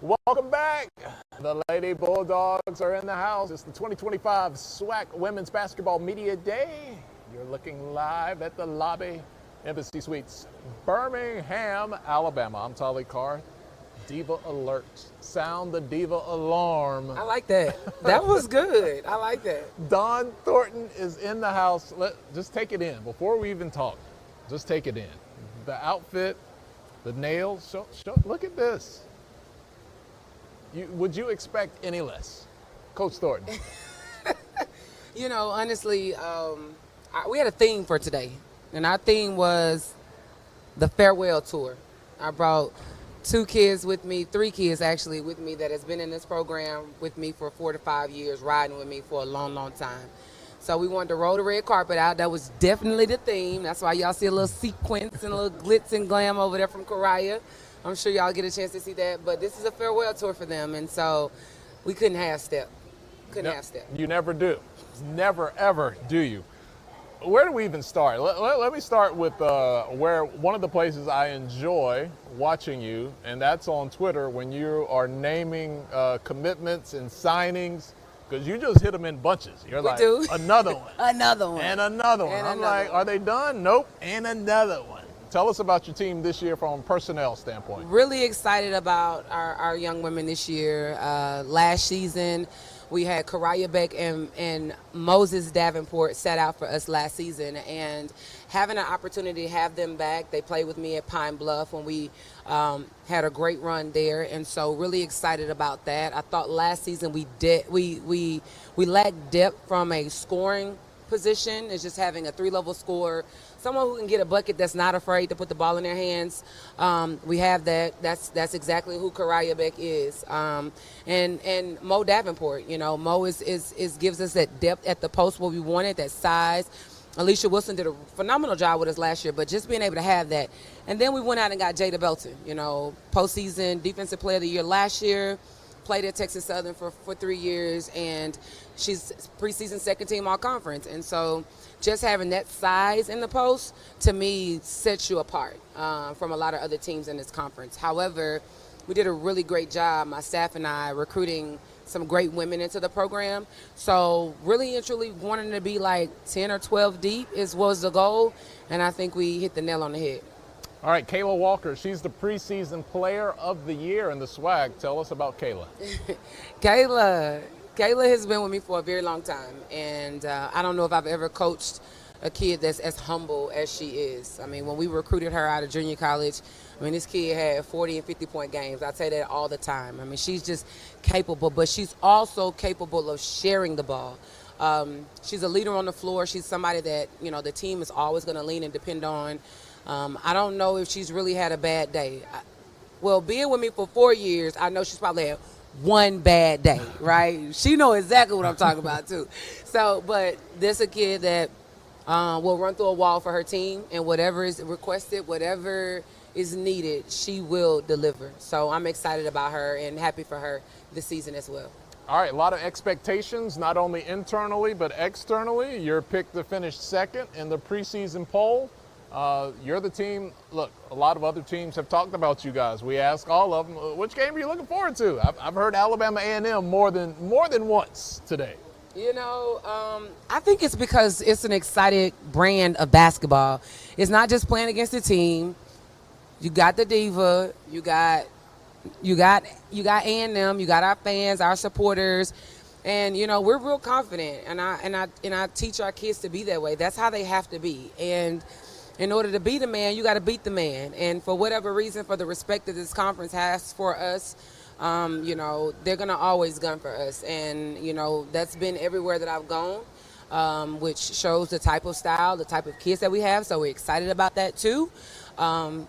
Welcome back. The Lady Bulldogs are in the house. It's the 2025 SWAC Women's Basketball Media Day. You're looking live at the lobby, Embassy Suites, Birmingham, Alabama. I'm Tolly Carr. Diva alert. Sound the diva alarm. I like that. That was good. I like that. Dawn Thornton is in the house. Just take it in. Before we even talk, just take it in. The outfit, the nails. Look at this. Would you expect any less? Coach Thornton. Honestly, we had a theme for today, and our theme was the farewell tour. I brought three kids with me that has been in this program with me for 4 to 5 years, riding with me for a long, long time. So we wanted to roll the red carpet out. That was definitely the theme. That's why y'all see a little sequence and a little glitz and glam over there from Karaya. I'm sure y'all get a chance to see that. But this is a farewell tour for them, and so we couldn't half step. You never do. Never, ever do you. Where do we even start? Let me start with where one of the places I enjoy watching you, and that's on Twitter when you are naming commitments and signings, because you just hit them in bunches. You're like, do. Another one. Another one. And another one. And I'm another like, one. are they done? Nope. And another one. Tell us about your team this year from a personnel standpoint. Really excited about our young women this year. Last season, we had Karaya Beck and Moses Davenport sat out for us last season, and having an opportunity to have them back. They played with me at Pine Bluff when we had a great run there, and so really excited about that. I thought last season we lacked depth from a scoring position. It's just having a 3-level scorer, someone who can get a bucket that's not afraid to put the ball in their hands. We have that. That's exactly who Karaya Beck is. And Mo Davenport, Mo is gives us that depth at the post where we wanted, that size. Alicia Wilson did a phenomenal job with us last year, but just being able to have that. And then we went out and got Jada Belton, postseason defensive player of the year last year. Played at Texas Southern for 3 years, and she's preseason second team all conference. And so just having that size in the post, to me, sets you apart from a lot of other teams in this conference. However, we did a really great job, my staff and I, recruiting some great women into the program. So really and truly wanting to be like 10 or 12 deep was the goal, and I think we hit the nail on the head. All right, Kayla Walker, she's the preseason player of the year in the SWAC. Tell us about Kayla. Kayla has been with me for a very long time, and I don't know if I've ever coached a kid that's as humble as she is. I mean, when we recruited her out of junior college, this kid had 40 and 50-point games. I say that all the time. She's just capable, but she's also capable of sharing the ball. She's a leader on the floor. She's somebody that, the team is always going to lean and depend on. I don't know if she's really had a bad day. Being with me for 4 years, I know she's probably had one bad day, right? She knows exactly what I'm talking about, too. So, but this a kid that will run through a wall for her team, and whatever is requested, whatever is needed, she will deliver. So I'm excited about her and happy for her this season as well. All right, a lot of expectations, not only internally but externally. You're picked to finish second in the preseason poll. You're the team. Look, a lot of other teams have talked about you guys. We ask all of them, which game are you looking forward to? I've heard Alabama A&M more than once today. I think it's because it's an exciting brand of basketball. It's not just playing against the team. You got the diva. You got A&M. You got our fans, our supporters. And we're real confident, and I teach our kids to be that way. That's how they have to be. And in order to be the man, you got to beat the man. And for whatever reason, for the respect that this conference has for us, they're gonna always gun for us. And that's been everywhere that I've gone, which shows the type of style, the type of kids that we have. So we're excited about that too. I'm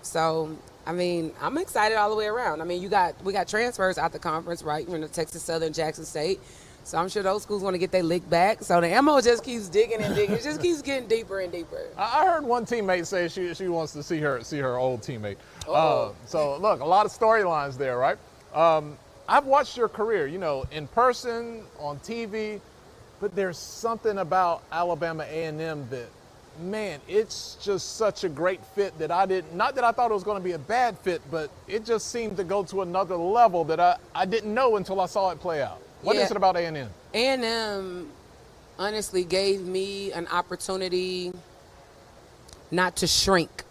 excited all the way around. We got transfers out the conference, right? We're in the Texas Southern, Jackson State. So I'm sure those schools want to get their lick back. So the ammo just keeps digging and digging. It just keeps getting deeper and deeper. I heard one teammate say she wants to see her old teammate. So look, a lot of storylines there, right? I've watched your career, in person, on TV, but there's something about Alabama A&M that man, it's just such a great fit that not that I thought it was going to be a bad fit, but it just seemed to go to another level that I didn't know until I saw it play out. What is it about A&M? A&M honestly gave me an opportunity not to shrink.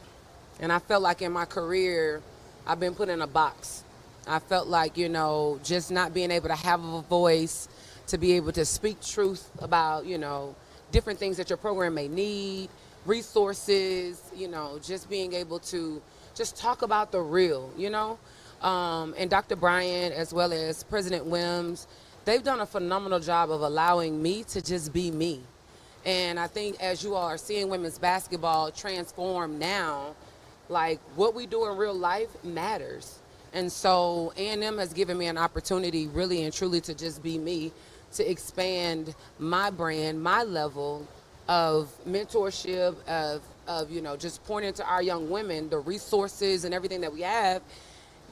And I felt like in my career, I've been put in a box. I felt like, just not being able to have a voice, to be able to speak truth about, different things that your program may need, resources, just being able to just talk about the real, And Dr. Bryant, as well as President Wims, they've done a phenomenal job of allowing me to just be me. And I think as you all are seeing women's basketball transform now, like what we do in real life matters. And so A&M has given me an opportunity really and truly to just be me, to expand my brand, my level of mentorship, of just pointing to our young women, the resources and everything that we have.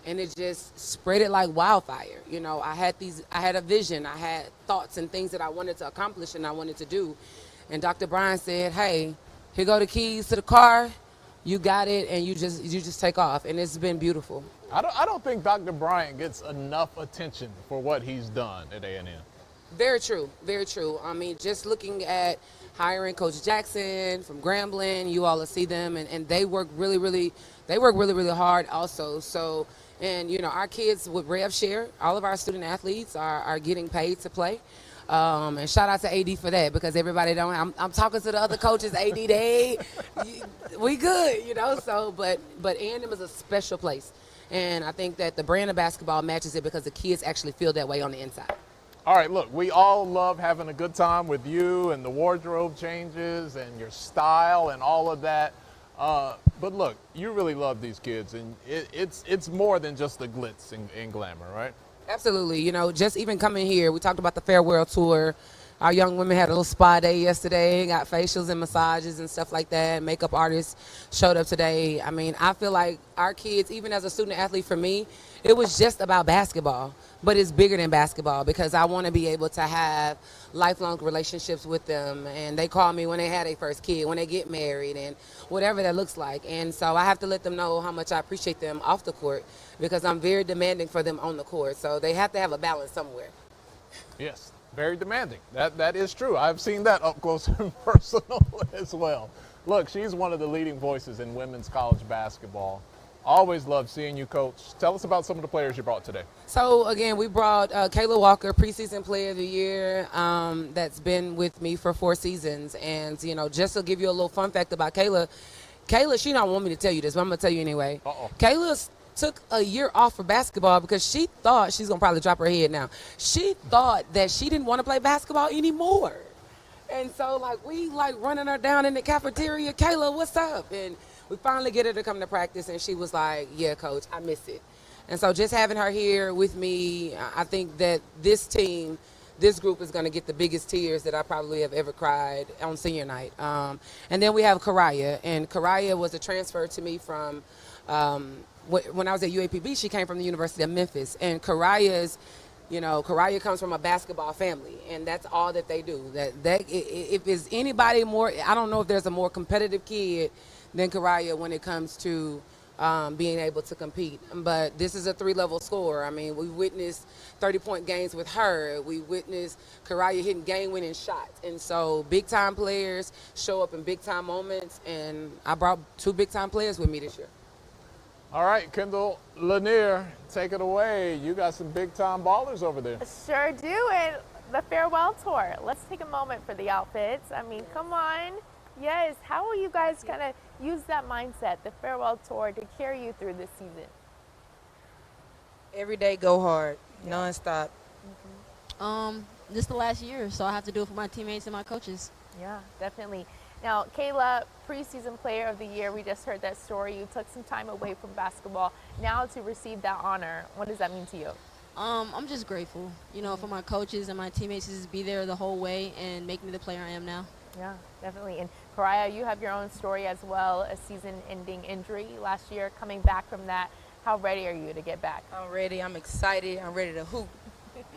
And it just spread it like wildfire. I had a vision, I had thoughts and things that I wanted to accomplish and I wanted to do. And Dr. Bryan said, hey, here go the keys to the car. You got it, and you just take off, and it's been beautiful. I don't think Dr. Bryant gets enough attention for what he's done at A&M. Very true, very true. I mean, just looking at hiring Coach Jackson from Grambling, you all will see them, and they work really hard also. So, and our kids with Rev Share, all of our student athletes are getting paid to play. And shout out to AD for that, because everybody I'm talking to the other coaches, AD, we good, so, but A&M is a special place. And I think that the brand of basketball matches it because the kids actually feel that way on the inside. All right, look, we all love having a good time with you and the wardrobe changes and your style and all of that. But look, you really love these kids, and it's more than just the glitz and glamour, right? Absolutely. Just even coming here, we talked about the farewell tour. Our young women had a little spa day yesterday, got facials and massages and stuff like that. Makeup artists showed up today. I mean, I feel like our kids, even as a student athlete for me, it was just about basketball, but it's bigger than basketball because I want to be able to have lifelong relationships with them. And they call me when they had their first kid, when they get married, and whatever that looks like. And so I have to let them know how much I appreciate them off the court because I'm very demanding for them on the court. So they have to have a balance somewhere. Yes, very demanding. That is true. I've seen that up close and personal as well. Look, she's one of the leading voices in women's college basketball. Always love seeing you, Coach. Tell us about some of the players you brought today. So, again, we brought Kayla Walker, preseason player of the year, that's been with me for 4 seasons. And, just to give you a little fun fact about Kayla, she don't want me to tell you this, but I'm going to tell you anyway. Kayla took a year off for basketball because she thought, she's going to probably drop her head now, she thought that she didn't want to play basketball anymore. And so, we running her down in the cafeteria, Kayla, what's up? And we finally get her to come to practice, and she was like, yeah, Coach, I miss it. And so just having her here with me, I think that this group is going to get the biggest tears that I probably have ever cried on senior night. And then we have Karaya, and Karaya was a transfer to me from when I was at UAPB. She came from the University of Memphis, and Karaya comes from a basketball family, and that's all that they do. That if there's anybody more, I don't know if there's a more competitive kid than Karaya when it comes to being able to compete. But this is a 3-level scorer. I mean, we witnessed 30-point games with her. We witnessed Karaya hitting game-winning shots. And so big-time players show up in big-time moments, and I brought 2 big-time players with me this year. All right, Kendall Lanier, take it away. You got some big-time ballers over there. Sure do, and the farewell tour. Let's take a moment for the outfits. I mean, come on. Yes, how will you guys kind of use that mindset, the farewell tour, to carry you through this season? Every day go hard, nonstop. This is the last year, so I have to do it for my teammates and my coaches. Yeah, definitely. Now, Kayla, preseason player of the year, we just heard that story. You took some time away from basketball. Now to receive that honor, what does that mean to you? I'm just grateful, for my coaches and my teammates to just be there the whole way and make me the player I am now. Yeah, definitely. And Karaya, you have your own story as well, a season-ending injury last year. Coming back from that, how ready are you to get back? I'm ready. I'm excited. I'm ready to hoop,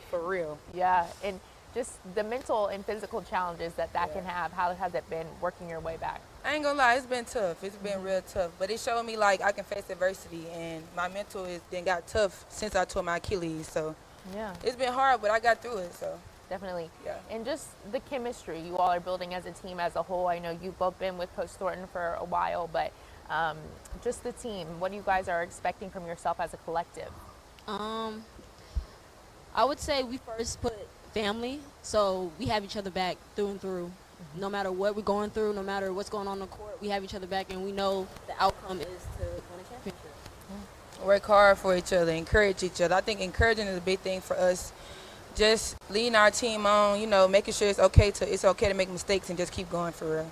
for real. Yeah, and just the mental and physical challenges that can have. How has it been working your way back? I ain't gonna lie, it's been tough. It's been real tough. But it showed me like I can face adversity, and my mental has then got tough since I tore my Achilles. So Yeah, it's been hard, but I got through it. So definitely. Yeah. And just the chemistry you all are building as a team as a whole. I know you've both been with Coach Thornton for a while, but just the team, what you guys are expecting from yourself as a collective? I would say we first put family, so we have each other back through and through. No matter what we're going through, no matter what's going on the court, we have each other back, and we know the outcome is to win a championship. work hard for each other, encourage each other. I think encouraging is a big thing for us. Just leading our team on, you know, making sure it's okay to make mistakes and just keep going for real.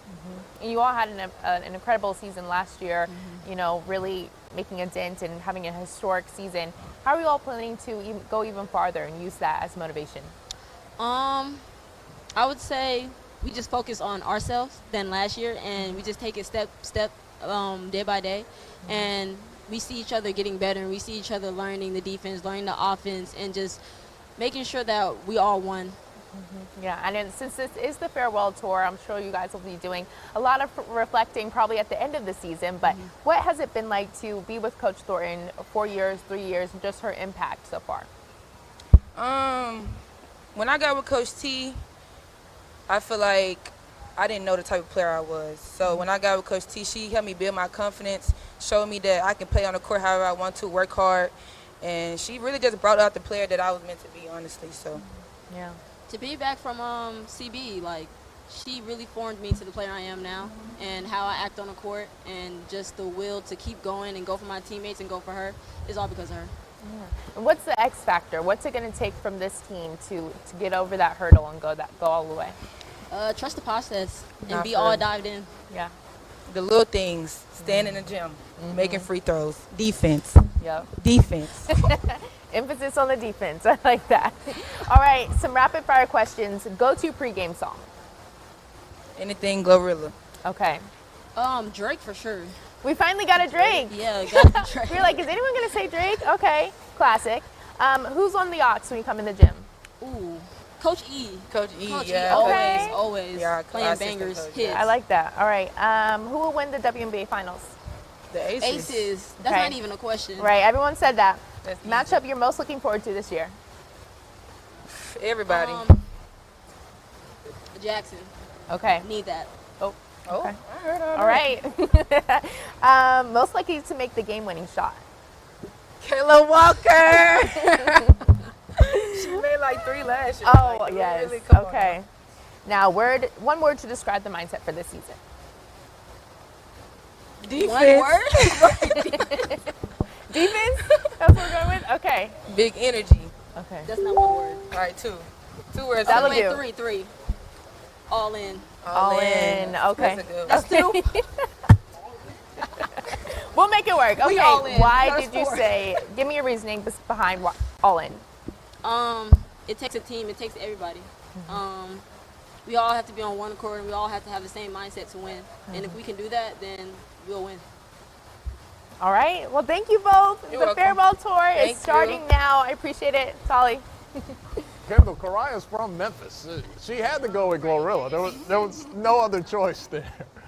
And you all had an incredible season last year, you know, really making a dent and having a historic season. How are you all planning to go even farther and use that as motivation? I would say we just focus on ourselves than last year, and we just take it step day by day, and we see each other getting better, and we see each other learning the defense, learning the offense, and just making sure that we all won. Yeah, and then since this is the farewell tour, I'm sure you guys will be doing a lot of reflecting probably at the end of the season, but what has it been like to be with Coach Thornton 4 years, 3 years, and just her impact so far? When I got with Coach T, I feel like I didn't know the type of player I was. So when I got with Coach T, she helped me build my confidence, showed me that I can play on the court however I want to, work hard, and she really just brought out the player that I was meant to be, honestly. So Yeah. To be back from CB, like, she really formed me to the player I am now, and how I act on the court, and just the will to keep going and go for my teammates and go for her is all because of her. And what's the X factor? What's it going to take from this team to get over that hurdle and go all the way? Trust the process and Not be for all real. dived in. Yeah. the little things, staying in the gym, making free throws, defense. Emphasis on the defense. I like that. All right, some rapid fire questions. Go-to pregame song. Anything Glorilla. Okay. Drake for sure. We finally got a Drake. Yeah, got Drake. We were like, is anyone going to say Drake? Okay, classic. Who's on the aux when you come in the gym? Ooh, Coach E. Coach E, Coach yeah. E, Okay. always Yeah, playing assistant bangers, coach, hits. I like that. All right. Who will win the WNBA finals? The Aces. Aces. That's Okay. not even a question. Right, everyone said that. That's easy. Matchup you're most looking forward to this year? Everybody. Jackson. Okay. Need that. Oh, oh, okay. I heard all All that. right. Most likely to make the game-winning shot? Kayla Walker. She made like 3 last year. Oh, Like, yes. really, come on Okay. Now, one word to describe the mindset for this season. now. Defense. One word? Defense? That's what we're going with? Okay. Big energy. Okay. That's not one word. All right, 2. 2 words. That'll Wait, do. three. All in. All in. Okay. That's a good That's one. 2. We'll make it work. Okay. all in. Why That's did you 4. say, give me your reasoning behind all in? It takes a team. It takes everybody. We all have to be on one accord, and we all have to have the same mindset to win. And if we can do that, then we'll win. All right. Well, thank you both. You're the welcome. farewell tour Thank is starting you. now. I appreciate it. Solly. Kendall, Karaya's from Memphis. She had to go with Glorilla. There was no other choice there.